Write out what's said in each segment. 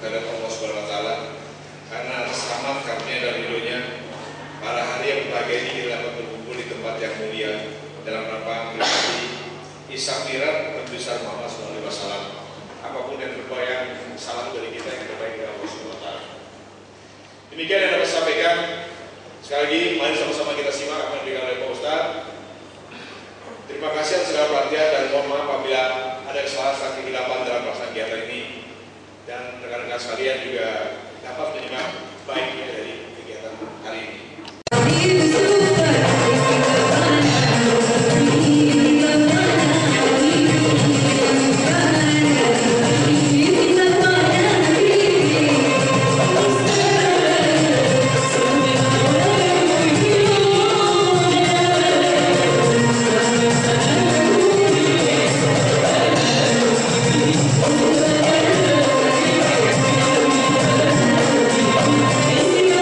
kepada Allah Subhanahu wa taala karena atas rahmat karunia dan ridhonya pada hari yang berbahagia ini kita dapat berkumpul di tempat yang mulia dalam rangka memperingati Isra Mi'raj Nabi besar Muhammad SAW. Apapun yang terbayang, salam dari kita yang terbaik dari Allah Subhanahu wa taala. Demikian yang dapat saya sampaikan. Sekali lagi, mari sama-sama kita simak apa yang diberikan oleh Pak Ustadz. Terima kasih atas segala perhatian dan mohon maaf apabila ada kesalahan kehilafan dalam pelaksanaan kegiatan ini, dan rekan-rekan sekalian juga dapat menyimak baiknya dari kegiatan hari ini. Thank you.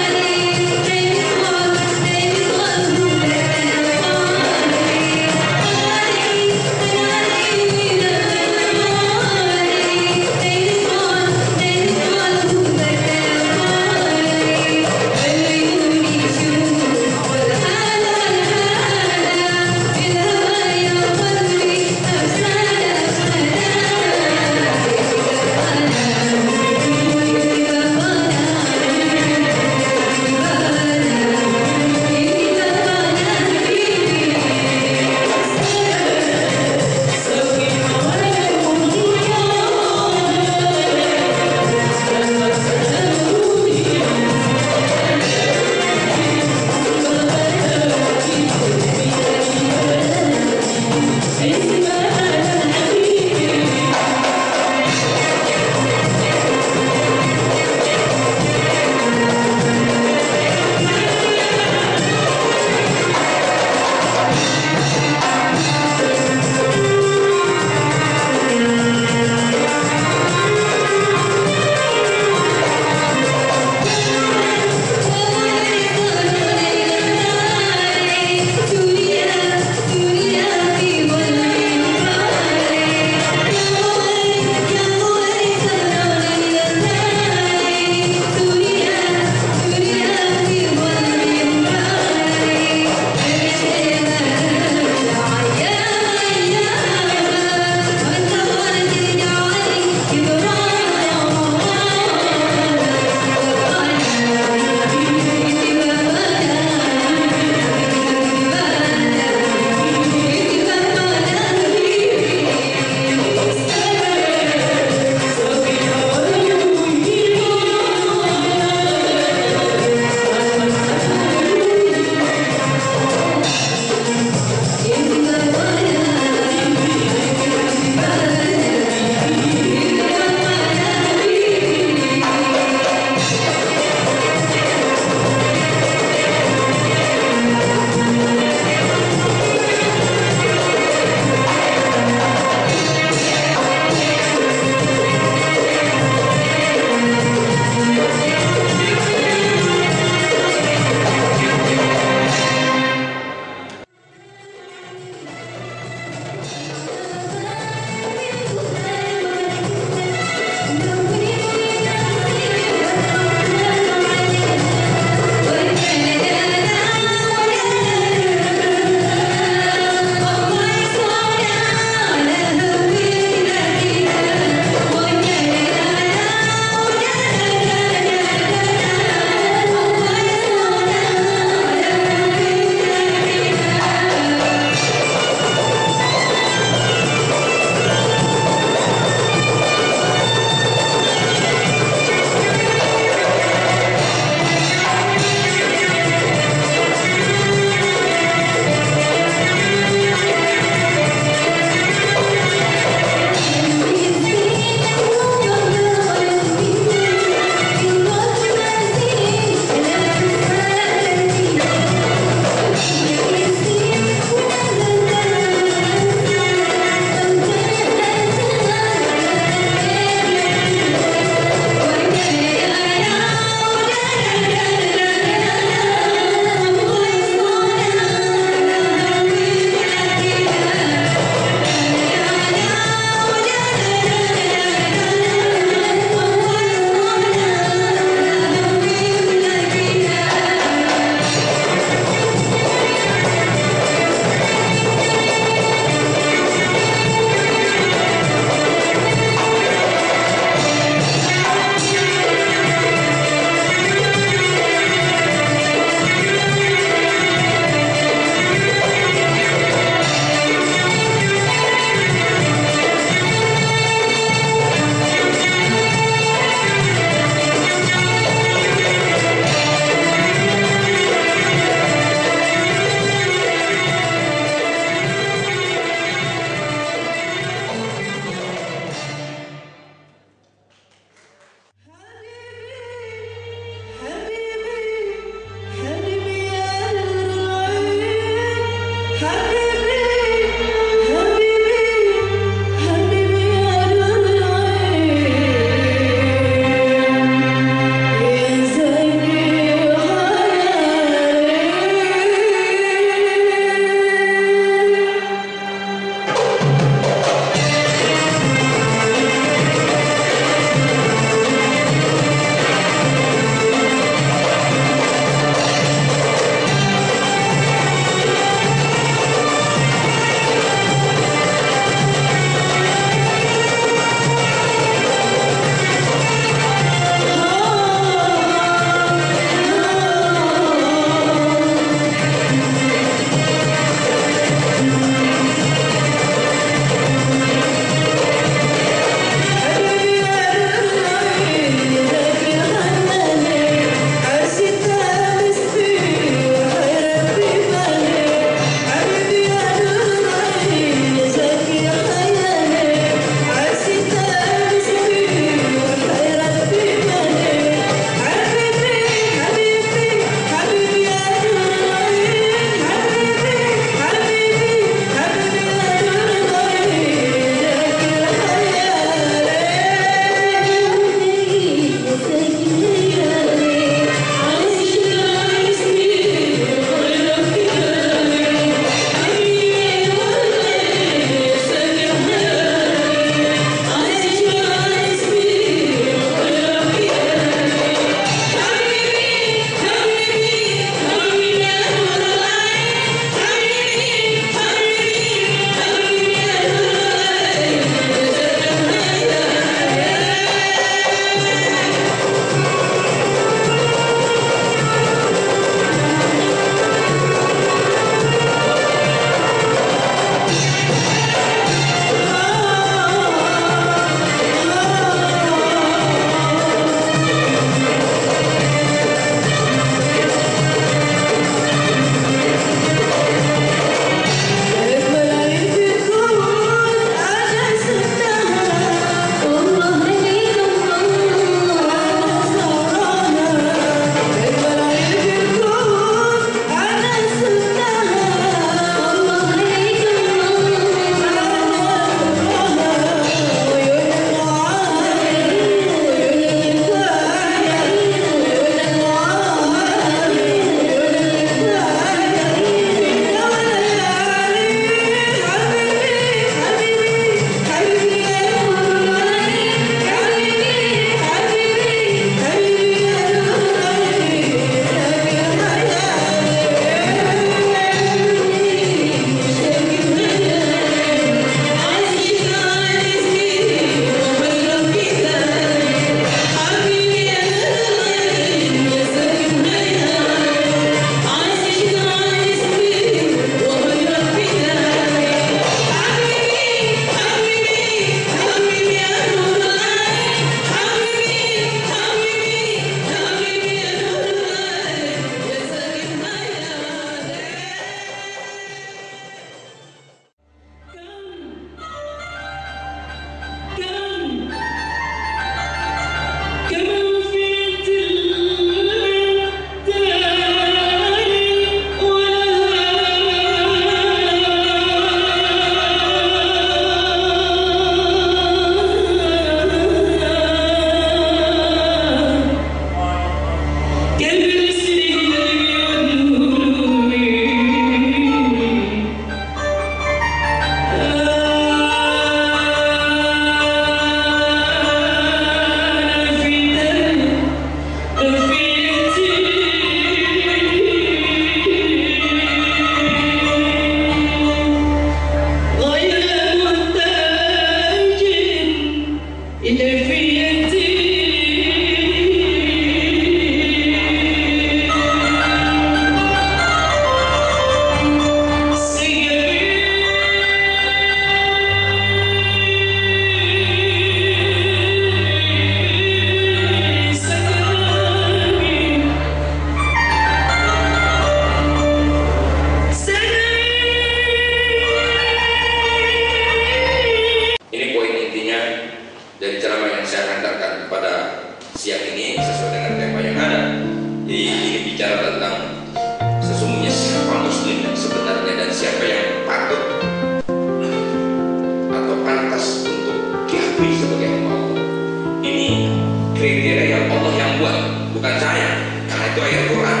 ayat Quran.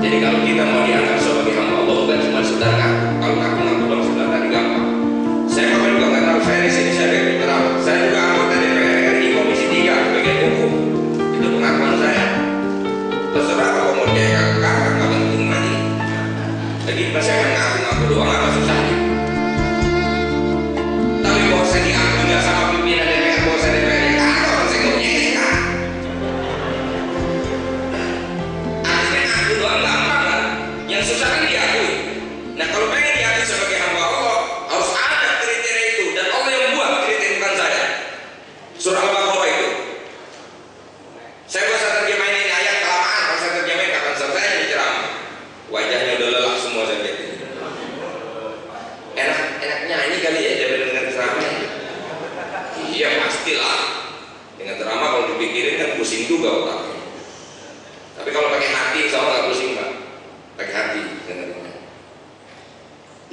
Jadi kalau kita mau dianggap sebagai hamba Allah, bukan cuma sekedar ngaku. Kalau ngaku-ngaku doang sudah tadi gampang. Saya juga nggak tahu, saya di sini saya dari perawat. Saya juga anggota DPR RI Komisi 3 bagian hukum. Itu pengakuan saya. Terserah kalau mau dia kakak nggak penting lagi. Lagi pas saya ngaku-ngaku doang apa susahnya. Tapi kalau saya diaku nggak sama pimpinan DPR, kalau saya DPR ya kakak orang saya nggak punya SK. Artinya ngaku doang gampang lah. Yang susah kan diakui. Nah kalau pengen diakui sebagai hamba Allah, harus ada kriteria itu, dan Allah yang buat kriteria, bukan saya. Surah Al-Baqarah itu. Saya bisa terjemahin ini ayat kelamaan, kalau saya terjemahin kapan selesai ini ceramah. Wajahnya udah lelah semua saya lihat. Enak nyanyi kali ya daripada dengan ceramah. Iya pastilah. Dengan ceramah kalau dipikirin kan pusing juga otaknya. Tapi kalau pakai hati, sama nggak pusing Pak. Pakai hati dengarnya.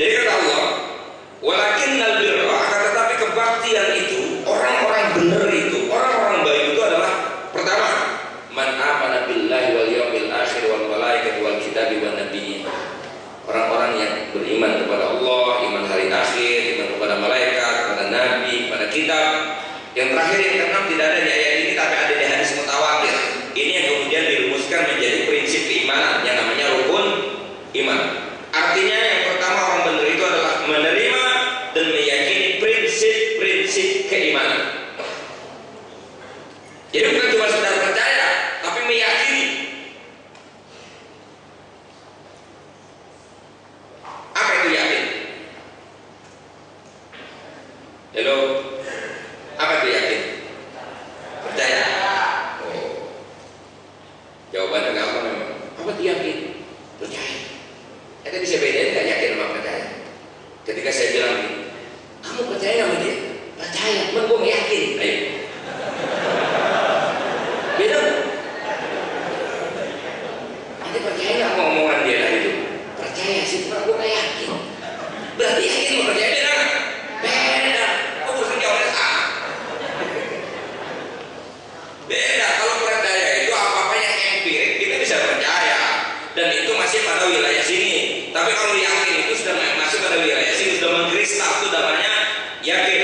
Jadi kata Allah, walakinnal birra, akan tetapi kebaktian itu, orang-orang benar itu, orang-orang baik itu adalah pertama, man amana billahi wal yawmil akhir wal malaikati wal kitabi wan nabiyyin. Orang-orang yang beriman kepada Allah, iman hari akhir, iman kepada malaikat, kepada nabi, kepada kitab. Yang terakhir yang keenam tidak ada di ayat ini tapi ada di hadis mutawatir. Ini yang kemudian dirumuskan menjadi prinsip keimanan yang namanya rukun iman. Artinya yang pertama orang benar itu adalah menerima dan meyakini prinsip-prinsip keimanan. Jadi bukan cuma sekedar percaya, tapi meyakini. Apa itu yakin? Halo, apa itu yakin? Percaya? Oh, jawabannya gampang memang. Apa itu yakin? Percaya. Kita bisa bedain nggak yakin sama percaya? Ketika saya bilang, kamu percaya sama dia? Percaya, cuman gue nggak yakin. Ayo. Beda. Nanti percaya nggak omongan dia tadi itu? Percaya sih, cuma gue nggak yakin. Berarti yakin mau percaya beda? Beda. Oh, urusan jawabnya sama. Beda. Kalau percaya itu apa-apa yang empirik kita bisa percaya, dan itu masih pada wilayah sini. Tapi kalau yakin itu sudah masuk pada wilayah sini, sudah mengkristal, itu namanya yakin.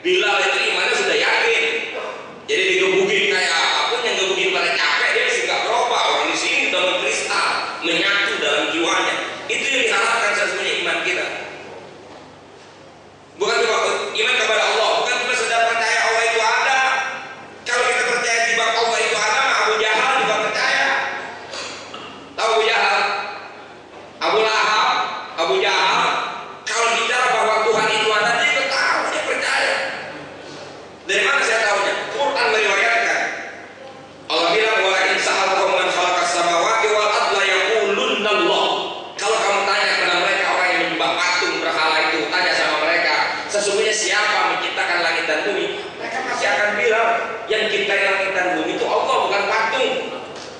Bilal itu imannya sudah yakin. Jadi digebukin kayak apapun, yang gebukin pada capek dia sih nggak berubah. Orang di sini sudah mengkristal, menyatu dalam jiwanya. Itu yang diharapkan sesungguhnya iman kita. Bukan cuma iman kepada Allah, bukan cuma sekedar percaya Allah itu ada. Kalau kita percaya di bab Allah itu ada, Abu Jahal juga percaya. Tahu Abu Jahal? Abu Lahab, Abu Jahal, kalau bicara bahwa Tuhan itu ada, dia juga tahu, dia percaya. Dari mana saya tahunya? Quran meriwayatkan. Allah bilang, wa in sa'altum man khalaqas samawati wal arda yaqulunna Allah. Kalau kamu tanya kepada mereka orang yang menyembah patung berhala itu, tanya sama mereka, sesungguhnya siapa menciptakan langit dan bumi? Mereka pasti akan bilang, yang ciptain langit dan bumi itu Allah, bukan patung.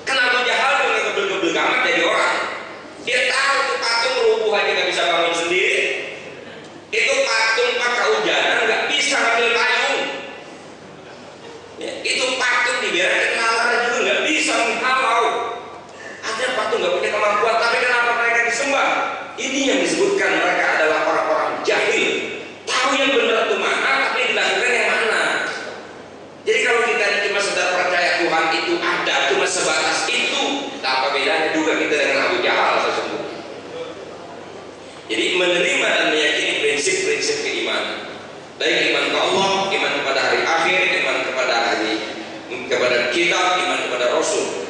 Kenapa Jahal tuh nggak gebel-gebel amat jadi orang? Dia tahu itu patung rubuh aja nggak bisa bangun sendiri. Itu patung pakai hujanan nggak bisa ngambil payung. Ya, itu patung dibiarkan lalar juga nggak bisa menghalau. Ada patung nggak punya kemampuan, tapi kenapa mereka disembah? Ini yang disebutkan mereka adalah orang-orang jahil. Tahu yang benar itu mana, tapi dilakukan yang mana. Jadi kalau kita cuma sedar percaya Tuhan itu ada, cuma sebatas itu, apa bedanya juga kita dengan Abu Jahal sesungguhnya. Jadi menerima dan meyakini prinsip-prinsip keimanan, baik iman ke Allah, iman kepada hari akhir, iman kepada kitab, iman kepada Rasul,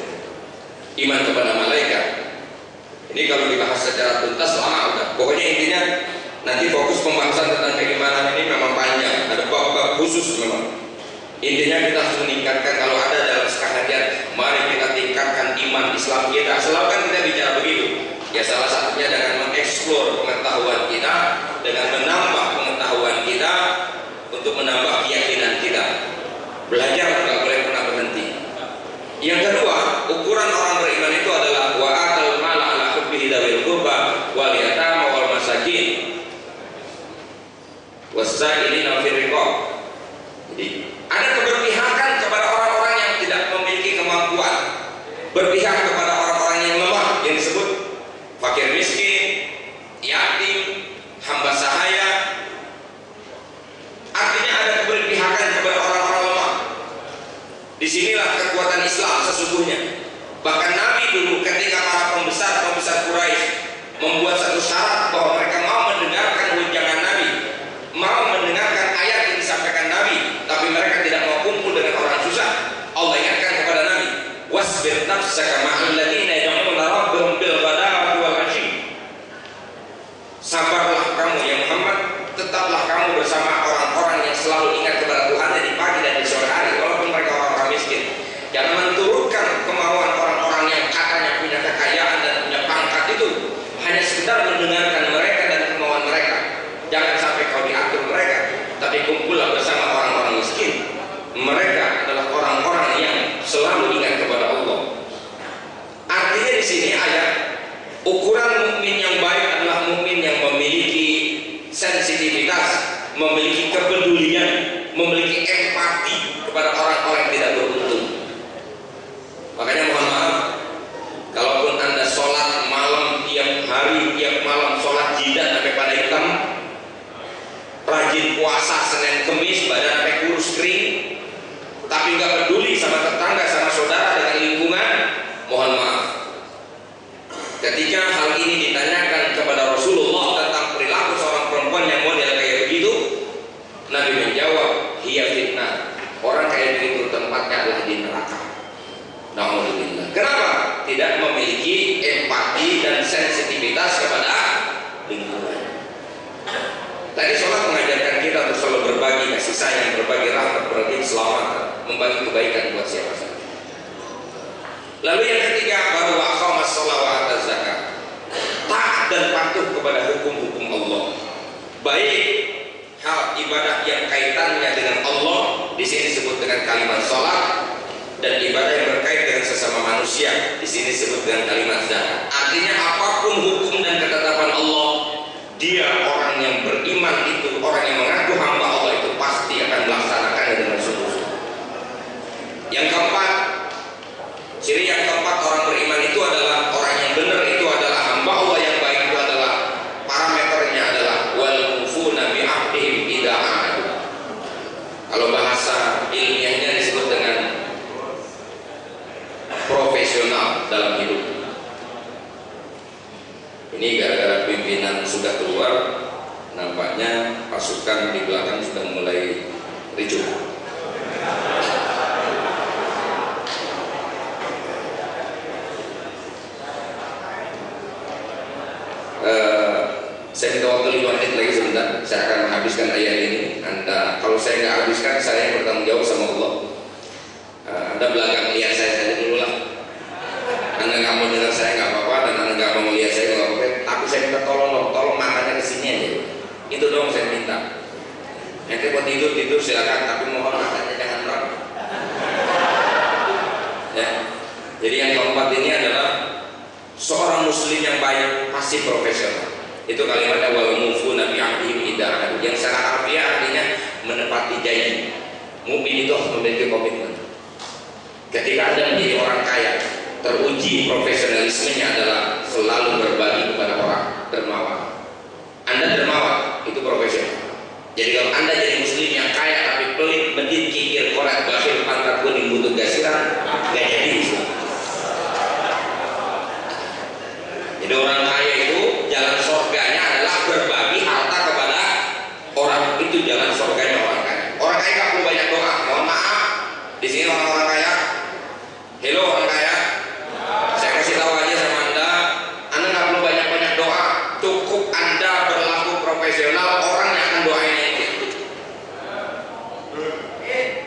iman kepada malaikat. Ini kalau dibahas secara tuntas lama udah. Pokoknya intinya nanti fokus pembahasan tentang keimanan ini memang panjang, ada bab-bab khusus memang. Intinya kita harus meningkatkan, kalau ada dalam sekalian, mari kita tingkatkan iman Islam kita. Selalu kan kita bicara begitu. Ya salah satunya dengan mengeksplor pengetahuan kita, dengan menambah pengetahuan kita, untuk menambah keyakinan kita. Belajar nggak boleh pernah berhenti. Yang kedua, ukuran orang beriman itu adalah wa atal mala ala hubbihi dzawil qurba wal yatama wal masakin was-sa'ilina fir riqab. Jadi ada keberpihakan kepada orang-orang yang tidak memiliki kemampuan, berpihak kepada orang-orang nafsaka ma'al ladzina yad'una rabbahum bil ghadati wal 'ashyi. Sabarlah kamu ya Muhammad, tetaplah kamu bersama orang-orang yang selalu ingat kepada Tuhan di pagi dan di sore hari, walaupun mereka orang-orang miskin. Jangan menturutkan kemauan orang-orang yang katanya punya kekayaan dan punya pangkat itu hanya sekedar mendengarkan mereka dan kemauan mereka. Jangan sampai kau diatur mereka, tapi kumpullah bersama orang-orang miskin. Mereka adalah orang-orang yang selalu ingat kepada Allah. Artinya di sini ayat ukuran mukmin yang baik adalah mukmin yang memiliki sensitivitas, memiliki kepedulian, memiliki empati kepada orang-orang yang tidak beruntung. Makanya mohon maaf, kalaupun Anda sholat malam tiap hari, tiap malam sholat jidat sampai pada hitam, rajin puasa Senin Kemis, badan sampai kurus kering, tapi nggak peduli sama tetangga, sama saudara, dengan lingkungan, mohon maaf. Ketika hal ini ditanyakan kepada Rasulullah tentang perilaku seorang perempuan yang model kayak begitu, Nabi menjawab, hiya fitnah. Orang kayak begitu tempatnya adalah di neraka. Na'udzubillah. Kenapa? Tidak memiliki empati dan sensitivitas kepada lingkungan. Tadi sholat mengajarkan kita untuk selalu berbagi kasih sayang, berbagi rahmat, berbagi keselamatan, membagi kebaikan buat siapa saja. Lalu yang ketiga, baru wa aqamas shalah wa ataz zakat. Taat dan patuh kepada hukum-hukum Allah. Baik hal ibadah yang kaitannya dengan Allah, di sini disebut dengan kalimat sholat, dan ibadah yang berkait dengan sesama manusia, di sini disebut dengan kalimat zakat. Artinya apapun hukum dan ketetapan Allah, dia orang yang beriman itu, orang yang mengaku hamba Allah itu pasti akan melaksanakannya dengan sungguh-sungguh. Yang keempat, ciri yang keempat orang beriman itu adalah orang yang benar itu adalah hamba Allah yang baik itu adalah parameternya adalah wal mufuna bi ahdihim idza ahadu. Kalau bahasa ilmiahnya disebut dengan profesional dalam hidup. Ini gara-gara pimpinan sudah keluar, nampaknya pasukan di belakang sudah mulai ricuh. Saya minta waktu 5 menit lagi sebentar. Saya akan menghabiskan ayat ini. Anda, kalau saya nggak habiskan, saya yang bertanggung jawab sama Allah. Anda belakang lihat saya saja dulu lah. Anda nggak mau dengar saya nggak apa-apa, dan Anda nggak mau lihat saya nggak apa-apa. Tapi saya minta tolong matanya ke sini aja. Itu doang saya minta. Nanti buat tidur silakan, tapi mohon matanya jangan merah. Ya. Jadi yang keempat ini adalah seorang muslim yang baik pasti profesional. Itu kalimatnya wal mufuna bi ahdihim idza ahadu. Yang secara harfiah artinya menepati janji. Mukmin itu harus memiliki komitmen. Ketika Anda menjadi orang kaya, teruji profesionalismenya adalah selalu berbagi kepada orang, dermawan. Anda dermawan, itu profesional. Jadi kalau Anda jadi muslim yang kaya tapi pelit, medit, kikir, korak, bakhil, pantat kuning, butut gasiran, gak jadi Islam. Jadi orang kaya itu jalan surganya adalah berbagi harta kepada orang. Itu jalan surganya orang kaya. Orang kaya gak perlu banyak doa. Mohon maaf, di sini orang-orang kaya. Hello orang kaya. Saya kasih tahu aja sama Anda nggak perlu banyak-banyak doa. Cukup Anda berlaku profesional, orang yang akan doain ente.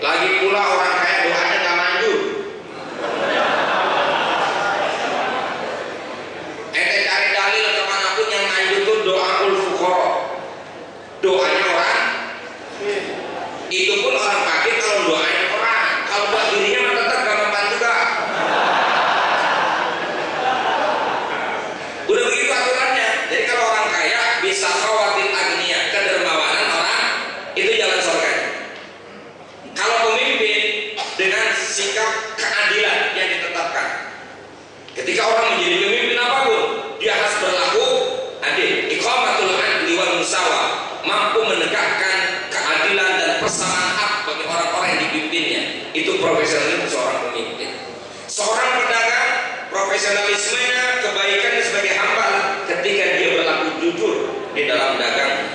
Lagi pula orang kaya doanya nggak manjur. Ente cari dalil kemanapun yang manjur tuh doaul fuqara. Doanya orang. Itu pun orang fakir kalau doanya orang. Kalau buat dirinya mah tetap gak mempan juga. Udah begitu aturannya. Jadi kalau orang kaya bisa khawatir agniya, kedermawanan orang itu jalan surga. Kalau pemimpin dengan sikap keadilan yang ditetapkan, ketika orang menjadi pemimpin apapun, dia harus berlaku adil. Iqamatul adli wal musawa, mampu menegakkan keadilan dan persamaan hak bagi orang-orang yang dipimpinnya. Itu profesionalisme seorang pemimpin. Seorang pedagang, profesionalismenya, kebaikannya sebagai hamba ketika dia berlaku jujur di dalam dagang.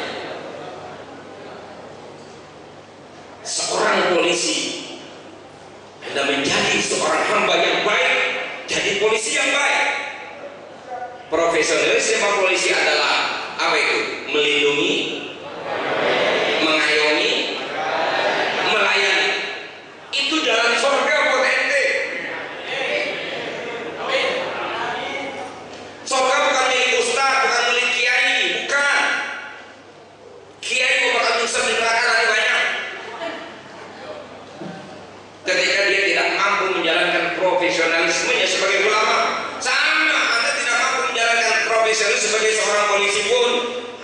Seorang polisi, Anda menjadi seorang hamba yang baik Jadi polisi yang baik, profesionalisme polisi adalah apa itu? Melindungi, mengayomi, melayani. Itu jalan surga buat ente. Surga bukan milik ustaz, bukan milik kiai, bukan. Kiai mau bakal nyusun di neraka nanti banyak. Ketika dia tidak mampu menjalankan profesionalismenya sebagai ulama, sama Anda tidak mampu menjalankan profesionalisme sebagai seorang polisi pun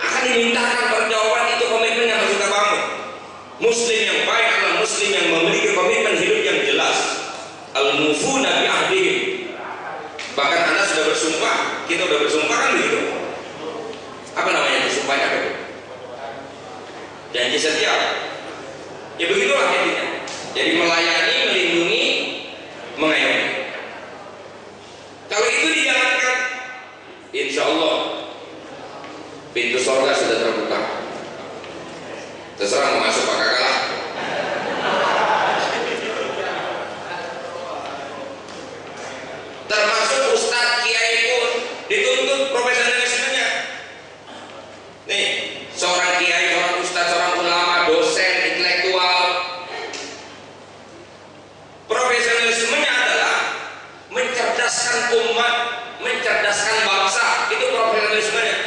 akan dimintakan perjawaban. Itu komitmen yang harus kita bangun. Muslim yang baik adalah muslim yang memiliki komitmen hidup yang jelas. Al-mufuna bi ahdihim. Bahkan Anda sudah bersumpah, kita sudah bersumpah kan begitu. Apa namanya bersumpahnya itu? Janji setia. Ya begitulah intinya. Jadi melayani, melindungi, mengayomi. Kalau itu dijalankan, insya Allah pintu surga sudah terbuka. Terserah mau masuk apa kagak lah. Termasuk ustadz, kiai pun dituntut profesionalismenya. Nih, seorang kiai, seorang ustadz, seorang ulama, dosen, intelektual, profesionalismenya adalah mencerdaskan umat, mencerdaskan bangsa. Itu profesionalismenya.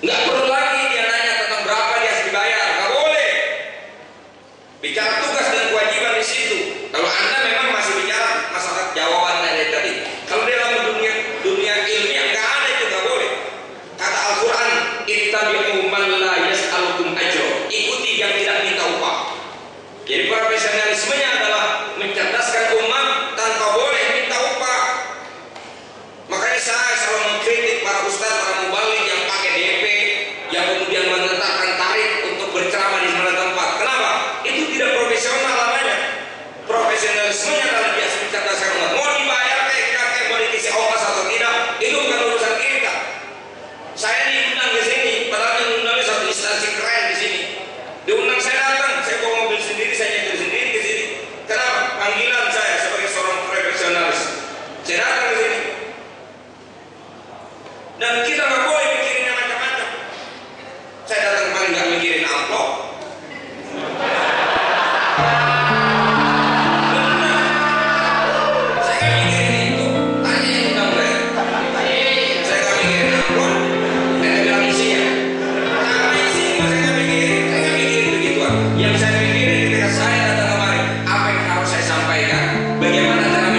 Nggak perlu lagi dia nanya tentang berapa dia harus dibayar, nggak boleh. Bicara tugas dan kewajiban di situ. Kalau Anda memang masih bicara masalah jawaban tadi. Kalau dalam dunia ilmiah nggak ada itu, nggak boleh. Kata Al-Quran, ittabi'u man la yas'alukum ajra. Ikuti yang tidak minta upah. Jadi profesionalismenya adalah mencerdaskan umat tanpa boleh minta upah. Makanya saya selalu mengkritik para ustaz, para mubaligh yang pakai DP, yang kemudian menetapkan tarif untuk berceramah di mana tempat. Kenapa? Itu tidak profesional namanya. Profesionalismenya adalah dia mencerdaskan umat. Mau dibayar kayak politisi ongkos atau tidak, itu bukan urusan kita. Saya diundang di sini, padahal yang diundangnya satu instansi keren di sini. Diundang saya datang, saya bawa mobil sendiri, saya nyetir sendiri ke sini. Kenapa? Panggilan saya sebagai seorang profesionalis. Saya datang ke sini. Dan kita nggak boleh mikirin yang macam-macam. Saya datang kemarin nggak mikirin amplop. Saya nggak mikirin itu. Tanya yang undang saya. Saya nggak mikirin amplop. Saya bilang isinya. Sama isinya saya nggak mikirin. Saya nggak mikirin begituan. Yang saya mikirin ketika saya datang kemarin, apa yang harus saya sampaikan? Bagaimana cara